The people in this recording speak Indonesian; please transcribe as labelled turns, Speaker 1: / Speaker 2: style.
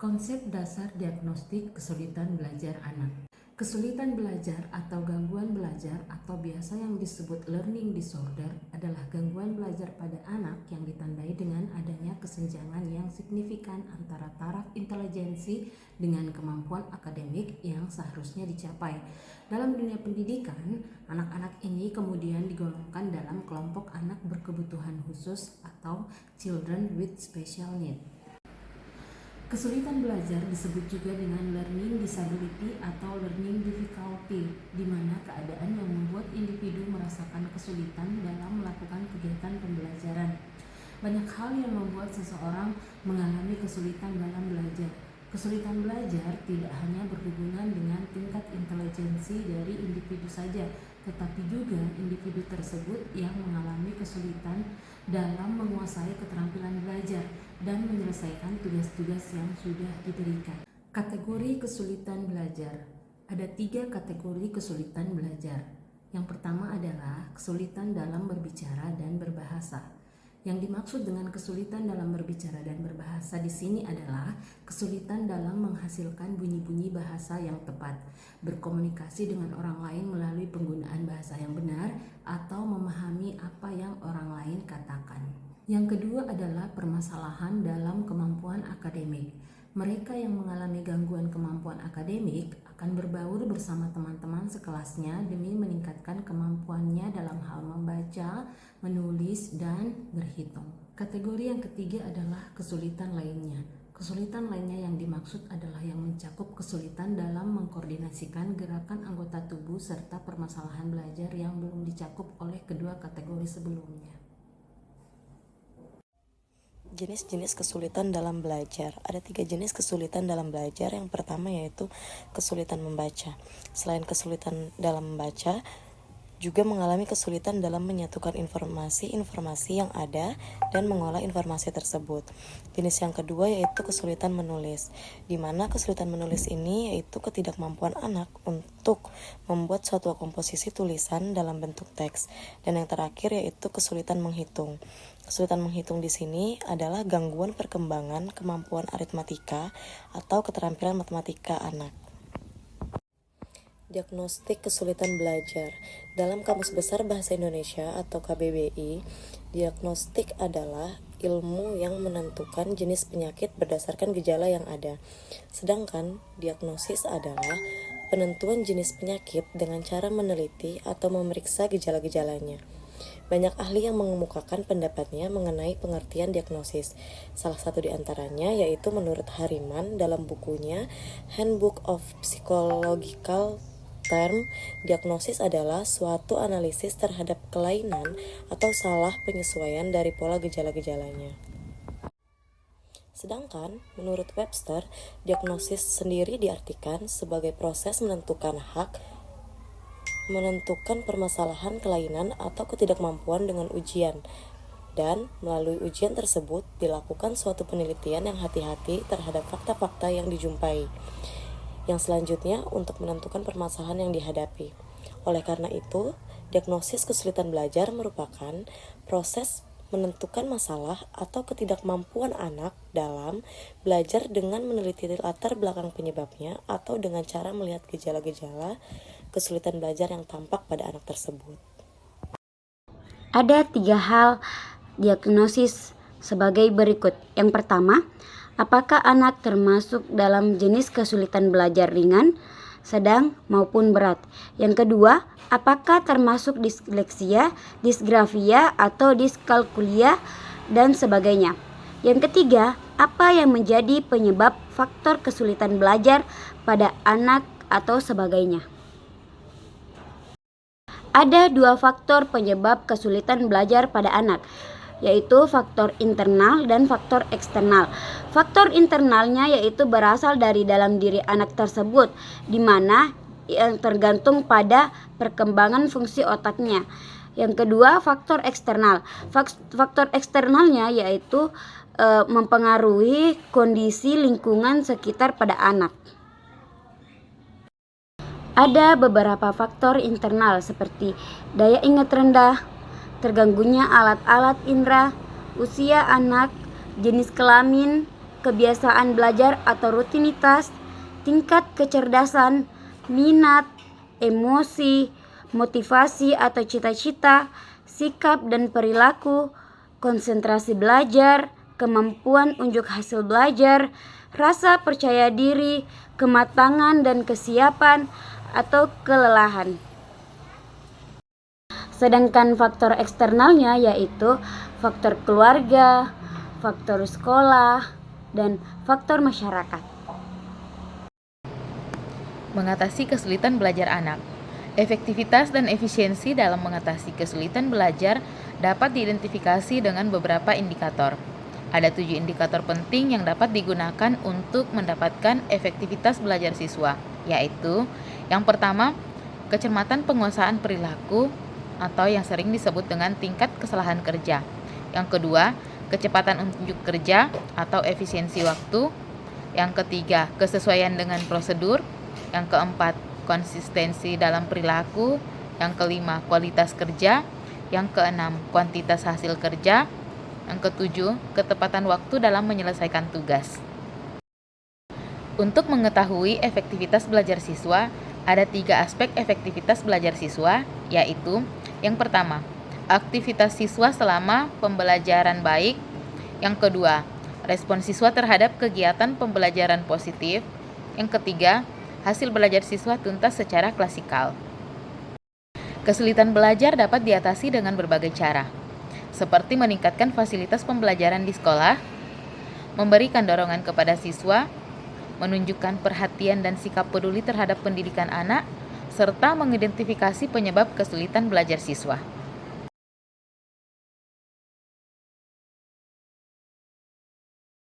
Speaker 1: Konsep dasar diagnostik kesulitan belajar anak. Kesulitan belajar atau gangguan belajar atau biasa yang disebut learning disorder adalah gangguan belajar pada anak yang ditandai dengan adanya kesenjangan yang signifikan antara taraf intelijensi dengan kemampuan akademik yang seharusnya dicapai. Dalam dunia pendidikan, anak-anak ini kemudian digolongkan dalam kelompok anak berkebutuhan khusus atau children with special need. Kesulitan belajar disebut juga dengan learning disability atau learning difficulty, di mana keadaan yang membuat individu merasakan kesulitan dalam melakukan kegiatan pembelajaran. Banyak hal yang membuat seseorang mengalami kesulitan dalam belajar. Kesulitan belajar tidak hanya berhubungan dengan tingkat intelijensi dari individu saja, tetapi juga individu tersebut yang mengalami kesulitan dalam menguasai keterampilan belajar dan menyelesaikan tugas-tugas yang sudah diberikan. Kategori kesulitan belajar. Ada 3 kategori kesulitan belajar. Yang pertama adalah kesulitan dalam berbicara dan berbahasa. Yang dimaksud dengan kesulitan dalam berbicara dan berbahasa di sini adalah kesulitan dalam menghasilkan bunyi-bunyi bahasa yang tepat, berkomunikasi dengan orang lain melalui penggunaan bahasa yang benar, atau memahami apa yang orang lain katakan. Yang kedua adalah permasalahan dalam kemampuan akademik. Mereka yang mengalami gangguan kemampuan akademik akan berbaur bersama teman-teman sekelasnya demi meningkatkan kemampuannya dalam hal membaca, menulis, dan berhitung. Kategori yang ketiga adalah kesulitan lainnya. Kesulitan lainnya yang dimaksud adalah yang mencakup kesulitan dalam mengkoordinasikan gerakan anggota tubuh serta permasalahan belajar yang belum dicakup oleh kedua kategori sebelumnya.
Speaker 2: Jenis-jenis kesulitan dalam belajar. Ada 3 jenis kesulitan dalam belajar. Yang pertama yaitu kesulitan membaca. Selain kesulitan dalam membaca, juga mengalami kesulitan dalam menyatukan informasi yang ada dan mengolah informasi tersebut. Jenis yang kedua yaitu kesulitan menulis, di mana kesulitan menulis ini yaitu ketidakmampuan anak untuk membuat suatu komposisi tulisan dalam bentuk teks. Dan yang terakhir yaitu kesulitan menghitung. Kesulitan menghitung di sini adalah gangguan perkembangan kemampuan aritmatika atau keterampilan matematika anak. Diagnostik kesulitan belajar. Dalam Kamus Besar Bahasa Indonesia atau KBBI, diagnostik adalah ilmu yang menentukan jenis penyakit berdasarkan gejala yang ada. Sedangkan diagnosis adalah penentuan jenis penyakit dengan cara meneliti atau memeriksa gejala-gejalanya. Banyak ahli yang mengemukakan pendapatnya mengenai pengertian diagnosis. Salah satu di antaranya yaitu menurut Hariman dalam bukunya Handbook of Psychological Term, diagnosis adalah suatu analisis terhadap kelainan atau salah penyesuaian dari pola gejala-gejalanya. Sedangkan menurut Webster, diagnosis sendiri diartikan sebagai proses menentukan permasalahan kelainan atau ketidakmampuan dengan ujian, dan melalui ujian tersebut dilakukan suatu penelitian yang hati-hati terhadap fakta-fakta yang dijumpai. Yang selanjutnya untuk menentukan permasalahan yang dihadapi. Oleh karena itu, diagnosis kesulitan belajar merupakan proses menentukan masalah atau ketidakmampuan anak dalam belajar dengan meneliti latar belakang penyebabnya atau dengan cara melihat gejala-gejala kesulitan belajar yang tampak pada anak tersebut.
Speaker 3: Ada 3 hal diagnosis sebagai berikut. Yang pertama, apakah anak termasuk dalam jenis kesulitan belajar ringan, sedang, maupun berat? Yang kedua, apakah termasuk disleksia, disgrafia, atau diskalkulia, dan sebagainya? Yang ketiga, apa yang menjadi penyebab faktor kesulitan belajar pada anak atau sebagainya? Ada 2 faktor penyebab kesulitan belajar pada anak, yaitu faktor internal dan faktor eksternal. Faktor internalnya yaitu berasal dari dalam diri anak tersebut, di mana yang tergantung pada perkembangan fungsi otaknya. Yang kedua, faktor eksternal. Faktor eksternalnya yaitu mempengaruhi kondisi lingkungan sekitar pada anak. Ada beberapa faktor internal seperti daya ingat rendah, terganggunya alat-alat indera, usia anak, jenis kelamin, kebiasaan belajar atau rutinitas, tingkat kecerdasan, minat, emosi, motivasi atau cita-cita, sikap dan perilaku, konsentrasi belajar, kemampuan unjuk hasil belajar, rasa percaya diri, kematangan dan kesiapan, atau kelelahan. Sedangkan faktor eksternalnya yaitu faktor keluarga, faktor sekolah, dan faktor masyarakat.
Speaker 4: Mengatasi kesulitan belajar anak. Efektivitas dan efisiensi dalam mengatasi kesulitan belajar dapat diidentifikasi dengan beberapa indikator. Ada 7 indikator penting yang dapat digunakan untuk mendapatkan efektivitas belajar siswa, yaitu yang pertama, kecermatan penguasaan perilaku atau yang sering disebut dengan tingkat kesalahan kerja. Yang kedua, kecepatan unjuk kerja atau efisiensi waktu. Yang ketiga, kesesuaian dengan prosedur. Yang keempat, konsistensi dalam perilaku. Yang kelima, kualitas kerja. Yang keenam, kuantitas hasil kerja. Yang ketujuh, ketepatan waktu dalam menyelesaikan tugas. Untuk mengetahui efektivitas belajar siswa, ada 3 aspek efektivitas belajar siswa, yaitu yang pertama, aktivitas siswa selama pembelajaran baik. Yang kedua, respon siswa terhadap kegiatan pembelajaran positif. Yang ketiga, hasil belajar siswa tuntas secara klasikal. Kesulitan belajar dapat diatasi dengan berbagai cara, seperti meningkatkan fasilitas pembelajaran di sekolah, memberikan dorongan kepada siswa, menunjukkan perhatian dan sikap peduli terhadap pendidikan anak, serta mengidentifikasi penyebab kesulitan belajar siswa.